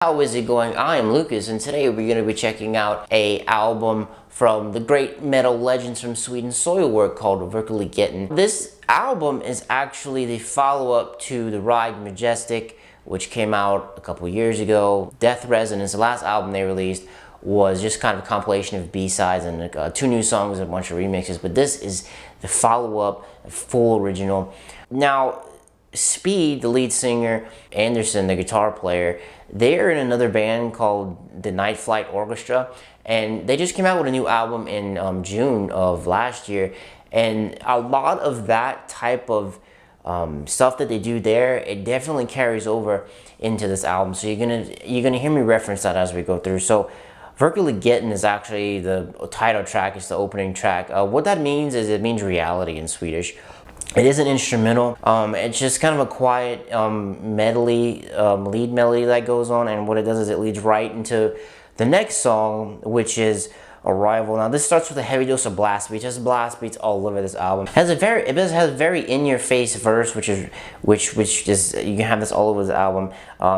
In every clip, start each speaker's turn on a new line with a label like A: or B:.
A: How is it going? I am Lucas, and today we're going to be checking out a album from the great metal legends from Sweden, Soilwork, called Verkligheten. This album is actually the follow-up to The Ride Majestic, which came out a couple years ago. Death Resonance, the last album they released, was just kind of a compilation of B-sides and 2 new songs and a bunch of remixes, but this is the follow-up, full original. Now, Speed, the lead singer, Anderson, the guitar player, they're in another band called the Night Flight Orchestra, and they just came out with a new album in June of last year, and a lot of that type of stuff that they do there, it definitely carries over into this album. So you're gonna hear me reference that as we go through. So Verkligheten is actually the title track, it's the opening track. What that means is it means reality in Swedish. It is an instrumental. It's just kind of a quiet medley, lead melody that goes on, and what it does is it leads right into the next song, which is Arrival. Now this starts with a heavy dose of blast beats. There's blast beats all over this album. It has a very in-your-face verse, which is you can have this all over the album.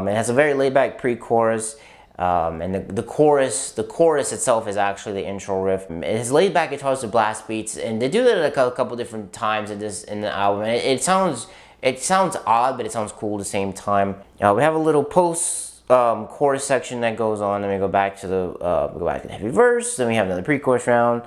A: It has a very laid-back pre-chorus. And the chorus itself is actually the intro riff. It's laid back guitars to blast beats, and they do that a couple different times in the album. And it sounds odd, but it sounds cool at the same time. We have a little post chorus section that goes on, then we go back to the heavy verse. Then we have another pre-chorus round,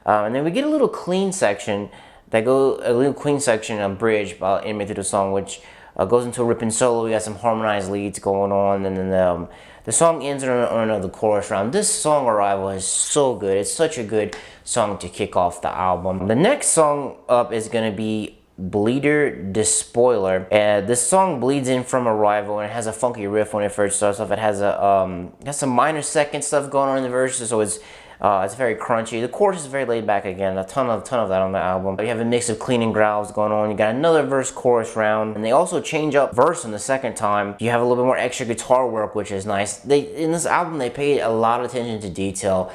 A: and then we get a little clean section on bridge in through the song, which goes into a ripping solo. We got some harmonized leads going on, and then the song ends on another chorus round. This song, Arrival, is so good. It's such a good song to kick off the album. The next song up is going to be Bleeder Despoiler. This song bleeds in from Arrival, and it has a funky riff when it first starts off. It has some minor second stuff going on in the verses, so it's very crunchy. The chorus is very laid back again. A ton of that on the album. You have a mix of clean and growls going on. You got another verse chorus round, and they also change up verse on the second time. You have a little bit more extra guitar work, which is nice. In this album, they paid a lot of attention to detail.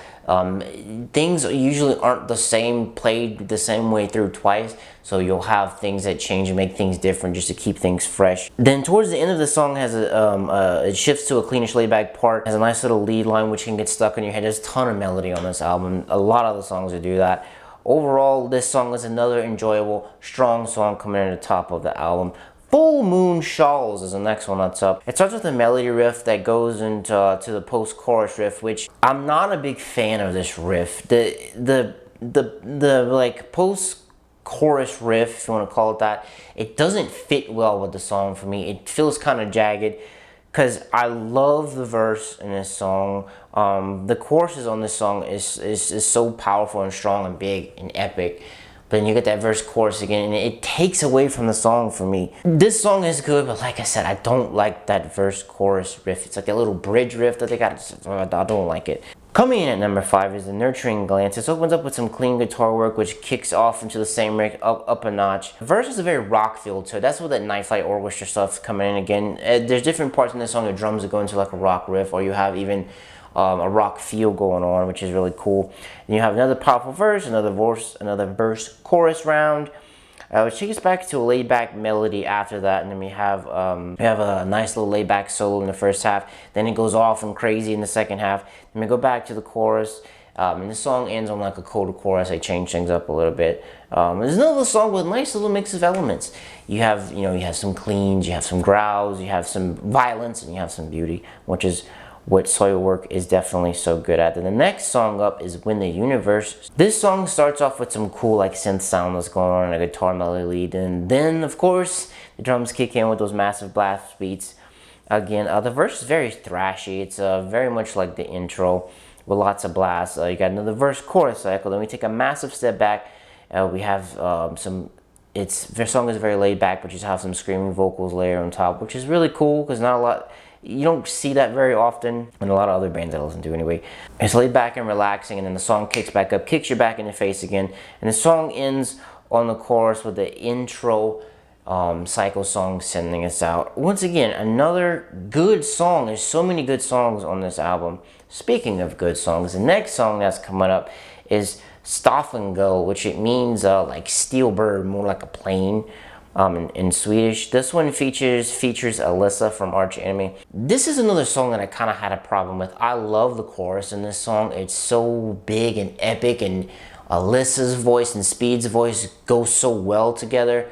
A: Things usually aren't the same, played the same way through twice, so you'll have things that change and make things different just to keep things fresh. Then towards the end of the song it shifts to a cleanish laid back part. It has a nice little lead line which can get stuck in your head. There's a ton of melody on this album. A lot of the songs that do that. Overall, this song is another enjoyable, strong song coming in at the top of the album. Full Moon Shawls is the next one that's up. It starts with a melody riff that goes into the post-chorus riff, which I'm not a big fan of this riff. The like post-chorus riff, if you want to call it that, it doesn't fit well with the song for me. It feels kind of jagged, because I love the verse in this song. The choruses on this song is so powerful and strong and big and epic. But then you get that verse chorus again, and it takes away from the song for me. This song is good, but like I said, I don't like that verse chorus riff. It's like that little bridge riff that they got. I don't like it. Coming in at number 5 is The Nurturing Glance. This opens up with some clean guitar work, which kicks off into the same riff up a notch. The verse is a very rock feel to it. That's what that Night Flight Orchestra stuff's coming in again. There's different parts in this song. The drums that go into like a rock riff, or you have even a rock feel going on, which is really cool. And you have another powerful verse, another verse chorus round, which takes us back to a laid back melody after that, and then we have a nice little laid back solo in the first half. Then it goes off and crazy in the second half. Then we go back to the chorus, and the song ends on like a coda chorus. They change things up a little bit. There's another song with a nice little mix of elements. You have some cleans, you have some growls, you have some violence, and you have some beauty, which is what Soilwork is definitely so good at. And the next song up is When the Universe. This song starts off with some cool like synth sound that's going on and a guitar melody lead, and then of course the drums kick in with those massive blast beats. Again, the verse is very thrashy. It's very much like the intro with lots of blasts. You got another verse chorus cycle. Then we take a massive step back. We have their song is very laid back, but you just have some screaming vocals layer on top, which is really cool because you don't see that very often in a lot of other bands I listen to anyway. It's laid back and relaxing, and then the song kicks back up, kicks you back in the face again, and the song ends on the chorus with the intro cycle song sending us out. Once again, another good song. There's so many good songs on this album. Speaking of good songs, the next song that's coming up is Stockland Go, which it means like steel bird, more like a plane. in Swedish. This one features Alyssa from Arch Enemy. This is another song that I kind of had a problem with. I love the chorus in this song. It's so big and epic, and Alyssa's voice and Speed's voice go so well together.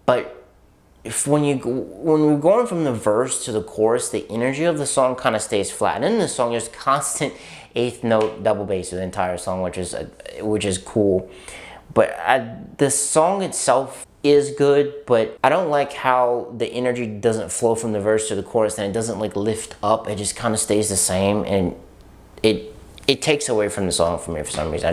A: But when we're going from the verse to the chorus, the energy of the song kind of stays flat. And in this song, there's constant eighth note double bass through the entire song, which is cool. But the song itself is good, but I don't like how the energy doesn't flow from the verse to the chorus, and it doesn't like lift up. It just kind of stays the same, and it takes away from the song for me for some reason.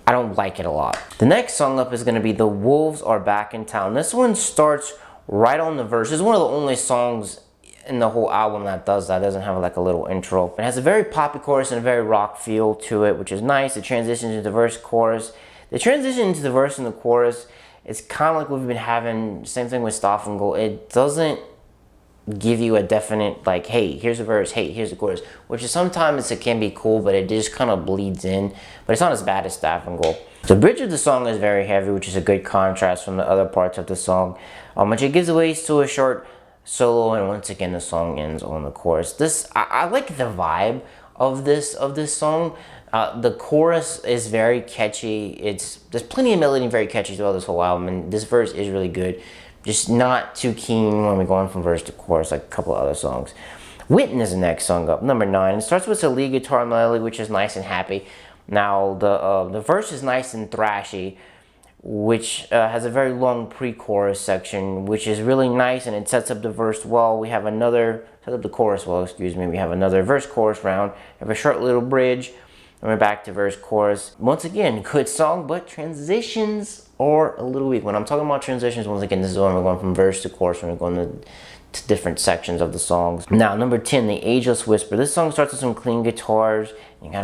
A: I don't like it a lot. The next song up is going to be The Wolves Are Back in Town. This one starts right on the verse. It's one of the only songs in the whole album that does that. It doesn't have like a little intro. It has a very poppy chorus and a very rock feel to it, which is nice. It transitions into the verse, chorus. The transition into the verse and the chorus is kind of like we've been having, same thing with Stockland Go. It doesn't give you a definite, like, hey, here's a verse, hey, here's the chorus, which is sometimes it can be cool, but it just kind of bleeds in. But it's not as bad as Stockland Go. The bridge of the song is very heavy, which is a good contrast from the other parts of the song, which it gives away to a short solo, and once again the song ends on the chorus. I like the vibe of this song. The chorus is very catchy. There's plenty of melody and very catchy throughout this whole album, and this verse is really good. Just not too keen when we're going from verse to chorus like a couple of other songs. Witten is the next song up, number 9. It starts with a lead guitar melody, which is nice and happy. Now the verse is nice and thrashy, which has a very long pre-chorus section, which is really nice, and it sets up the verse well. We have another We have another verse-chorus round. We have a short little bridge, and we're back to verse-chorus. Once again, good song, but transitions are a little weak. When I'm talking about transitions, once again, this is when we're going from verse to chorus, when we're going to different sections of the songs. Now, number 10, The Ageless Whisper. This song starts with some clean guitars. You have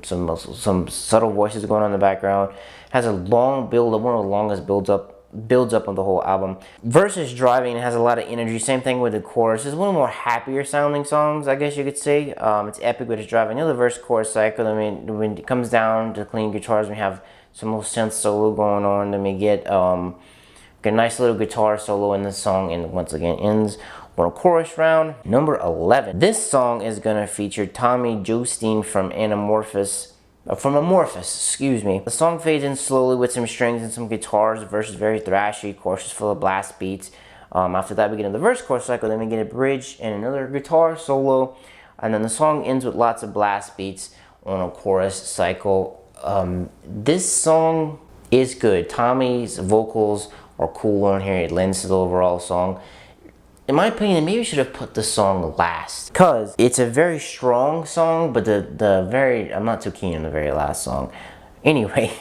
A: some subtle voices going on in the background. It has a long build-up, one of the longest builds up of the whole album. Verse is driving, it has a lot of energy. Same thing with the chorus. It's one of the more happier sounding songs, I guess you could say. It's epic, but it's driving. The verse chorus cycle, I mean, when it comes down to clean guitars, we have some little synth solo going on. Then we get a nice little guitar solo in this song, and once again ends on a chorus round. Number 11. This song is gonna feature Tommy Jostein from Amorphous. The song fades in slowly with some strings and some guitars. The verse is very thrashy, chorus is full of blast beats. After that, we get into the verse chorus cycle, then we get a bridge and another guitar solo, and then the song ends with lots of blast beats on a chorus cycle. This song is good. Tommy's vocals are cool on here. It lends to the overall song. In my opinion, maybe should have put the song last, because it's a very strong song, but I'm not too keen on the very last song. Anyway,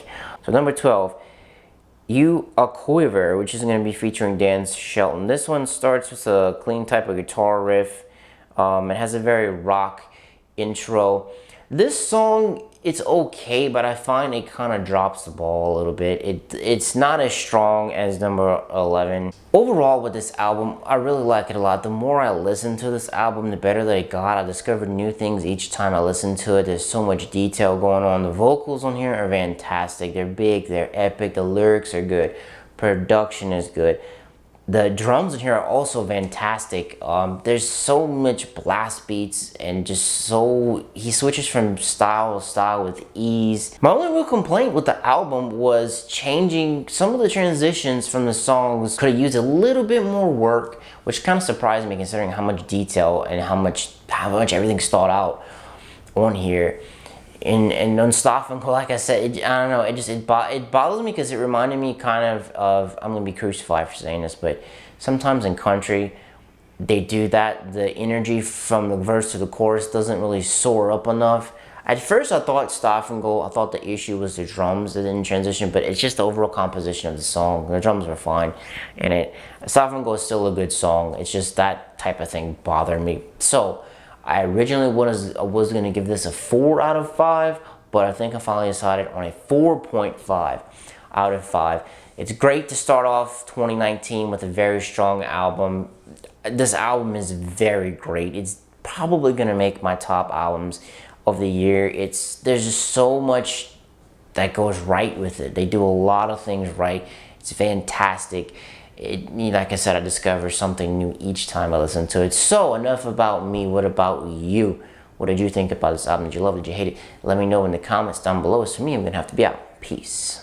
A: so number 12, You A Quiver, which is going to be featuring Dan Shelton. This one starts with a clean type of guitar riff. It has a very rock intro. This song, it's okay, but I find it kind of drops the ball a little bit. It's not as strong as number 11. Overall, with this album, I really like it a lot. The more I listen to this album, the better that it got. I discovered new things each time I listen to it. There's so much detail going on. The vocals on here are fantastic. They're big, they're epic, the lyrics are good, production is good. The drums in here are also fantastic. There's so much blast beats, and he switches from style to style with ease. My only real complaint with the album was changing some of the transitions from the songs. Could have used a little bit more work, which kind of surprised me considering how much detail and how much everything's thought out on here. And on Stockland Go, like I said, I don't know, it bothers me because it reminded me kind of, I'm going to be crucified for saying this, but sometimes in country, they do that. The energy from the verse to the chorus doesn't really soar up enough. At first, I thought Stockland Go, I thought the issue was the drums that didn't transition, but it's just the overall composition of the song. The drums were fine in it. Stockland Go is still a good song. It's just that type of thing bothered me. So I originally was going to give this a 4 out of 5, but I think I finally decided on a 4.5 out of 5. It's great to start off 2019 with a very strong album. This album is very great. It's probably going to make my top albums of the year. There's just so much that goes right with it. They do a lot of things right. It's fantastic. Like I said, I discover something new each time I listen to it. So enough about me. What about you? What did you think about this album? Did you love it? Did you hate it? Let me know in the comments down below. As for me, I'm gonna have to be out. Peace.